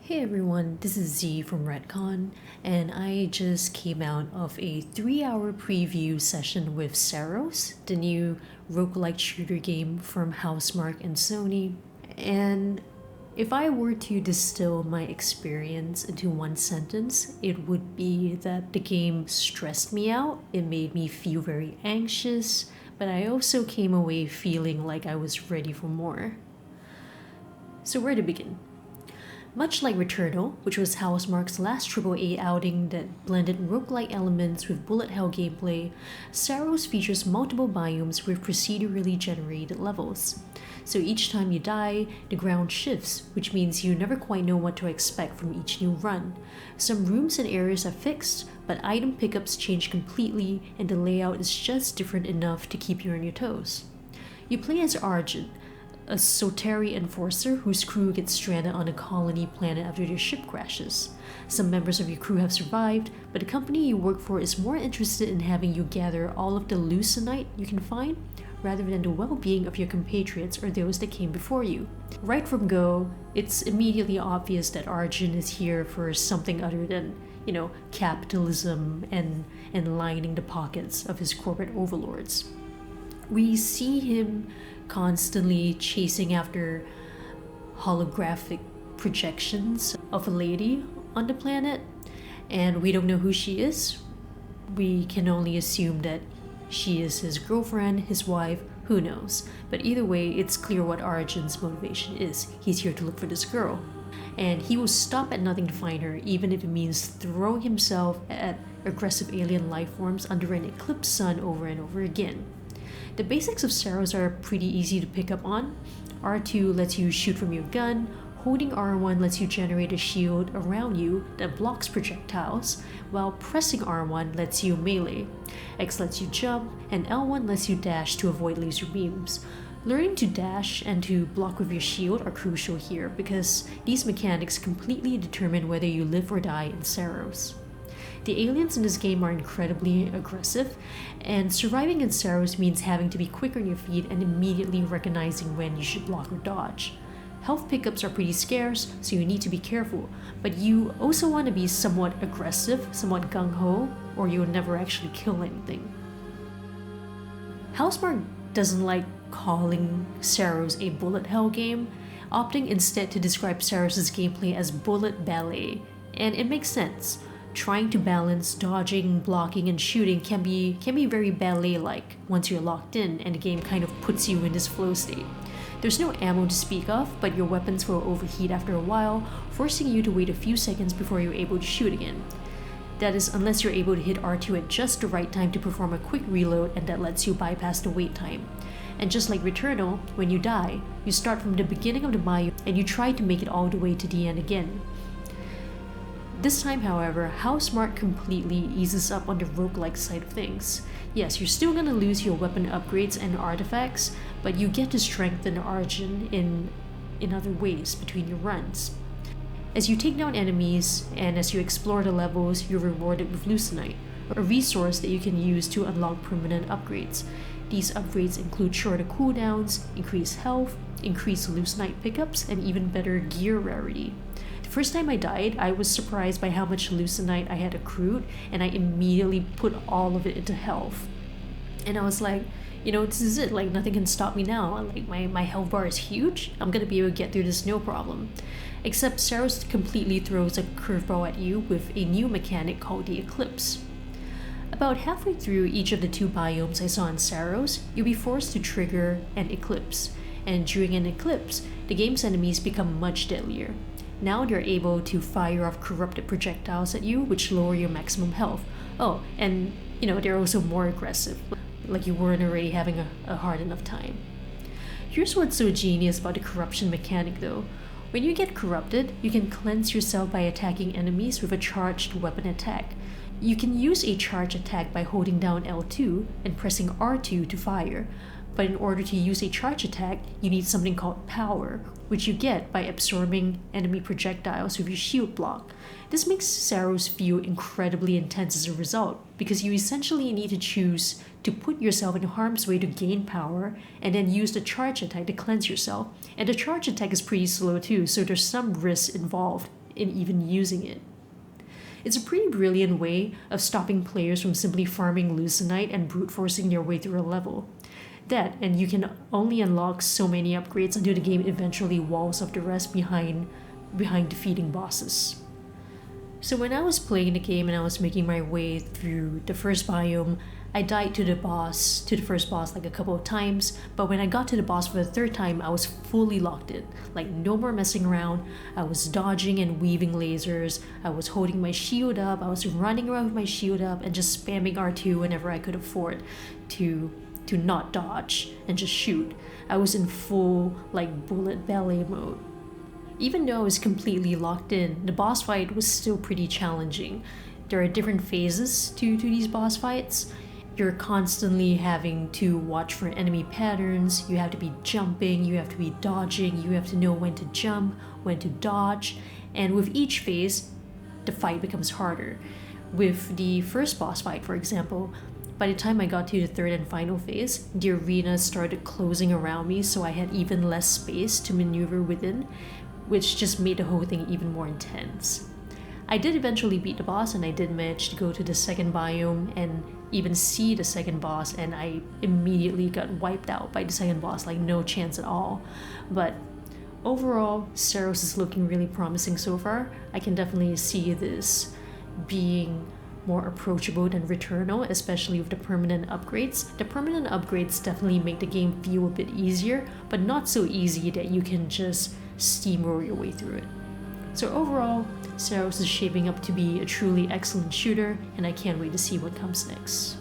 Hey everyone, this is Z from Retcon, and I just came out of a 3-hour preview session with Saros, the new roguelike shooter game from Housemarque and Sony. And if I were to distill my experience into one sentence, it would be that the game stressed me out, it made me feel very anxious, but I also came away feeling like I was ready for more. So, where to begin? Much like Returnal, which was Housemarque's last AAA outing that blended roguelike elements with bullet hell gameplay, Saros features multiple biomes with procedurally generated levels. So each time you die, the ground shifts, which means you never quite know what to expect from each new run. Some rooms and areas are fixed, but item pickups change completely, and the layout is just different enough to keep you on your toes. You play as Argent, a Soteri enforcer whose crew gets stranded on a colony planet after their ship crashes. Some members of your crew have survived, but the company you work for is more interested in having you gather all of the leucinite you can find, rather than the well-being of your compatriots or those that came before you. Right from go, it's immediately obvious that Arjun is here for something other than, capitalism and lining the pockets of his corporate overlords. We see him constantly chasing after holographic projections of a lady on the planet, and we don't know who she is. We can only assume that she is his girlfriend, his wife, who knows. But either way, it's clear what Arjun's motivation is. He's here to look for this girl, and he will stop at nothing to find her, even if it means throwing himself at aggressive alien life forms under an eclipsed sun over and over again. The basics of Saros are pretty easy to pick up on. R2 lets you shoot from your gun, holding R1 lets you generate a shield around you that blocks projectiles, while pressing R1 lets you melee. X lets you jump, and L1 lets you dash to avoid laser beams. Learning to dash and to block with your shield are crucial here because these mechanics completely determine whether you live or die in Saros. The aliens in this game are incredibly aggressive, and surviving in Saros means having to be quick on your feet and immediately recognizing when you should block or dodge. Health pickups are pretty scarce, so you need to be careful, but you also want to be somewhat aggressive, somewhat gung-ho, or you'll never actually kill anything. Housemarque doesn't like calling Saros a bullet hell game, opting instead to describe Saros' gameplay as bullet ballet, and it makes sense. Trying to balance dodging, blocking, and shooting can be very ballet-like once you're locked in and the game kind of puts you in this flow state. There's no ammo to speak of, but your weapons will overheat after a while, forcing you to wait a few seconds before you're able to shoot again. That is, unless you're able to hit R2 at just the right time to perform a quick reload, and that lets you bypass the wait time. And just like Returnal, when you die, you start from the beginning of the biome and you try to make it all the way to the end again. This time, however, Housemarque completely eases up on the roguelike side of things. Yes, you're still gonna lose your weapon upgrades and artifacts, but you get to strengthen Arjun in other ways between your runs. As you take down enemies and as you explore the levels, you're rewarded with leucinite, a resource that you can use to unlock permanent upgrades. These upgrades include shorter cooldowns, increased health, increased leucinite pickups, and even better gear rarity. The first time I died, I was surprised by how much leucinite I had accrued, and I immediately put all of it into health. And I was like, this is it, like nothing can stop me now. Like my health bar is huge, I'm gonna be able to get through this no problem. Except Saros completely throws a curveball at you with a new mechanic called the Eclipse. About halfway through each of the 2 biomes I saw in Saros, you'll be forced to trigger an eclipse, and during an eclipse, the game's enemies become much deadlier. Now they're able to fire off corrupted projectiles at you, which lower your maximum health. Oh, and they're also more aggressive, like you weren't already having a hard enough time. Here's what's so genius about the corruption mechanic though. When you get corrupted, you can cleanse yourself by attacking enemies with a charged weapon attack. You can use a charge attack by holding down L2 and pressing R2 to fire, but in order to use a charge attack, you need something called power, which you get by absorbing enemy projectiles with your shield block. This makes Saros feel incredibly intense as a result, because you essentially need to choose to put yourself in harm's way to gain power, and then use the charge attack to cleanse yourself. And the charge attack is pretty slow too, so there's some risk involved in even using it. It's a pretty brilliant way of stopping players from simply farming Lucenite and brute forcing their way through a level. That, and you can only unlock so many upgrades until the game eventually walls off the rest behind defeating bosses. So when I was playing the game and I was making my way through the first biome, I died to the first boss like a couple of times, but when I got to the boss for the third time, I was fully locked in. Like no more messing around. I was dodging and weaving lasers, I was holding my shield up, I was running around with my shield up and just spamming R2 whenever I could afford to not dodge and just shoot. I was in full like bullet ballet mode. Even though I was completely locked in, the boss fight was still pretty challenging. There are different phases to these boss fights. You're constantly having to watch for enemy patterns, you have to be jumping, you have to be dodging, you have to know when to jump, when to dodge, and with each phase, the fight becomes harder. With the first boss fight, for example, by the time I got to the third and final phase, the arena started closing around me, so I had even less space to maneuver within, which just made the whole thing even more intense. I did eventually beat the boss, and I did manage to go to the second biome and even see the second boss, and I immediately got wiped out by the second boss, like no chance at all. But overall, Saros is looking really promising so far. I can definitely see this being more approachable than Returnal, especially with the permanent upgrades. The permanent upgrades definitely make the game feel a bit easier, but not so easy that you can just steamroll your way through it. So overall, Saros is shaping up to be a truly excellent shooter, and I can't wait to see what comes next.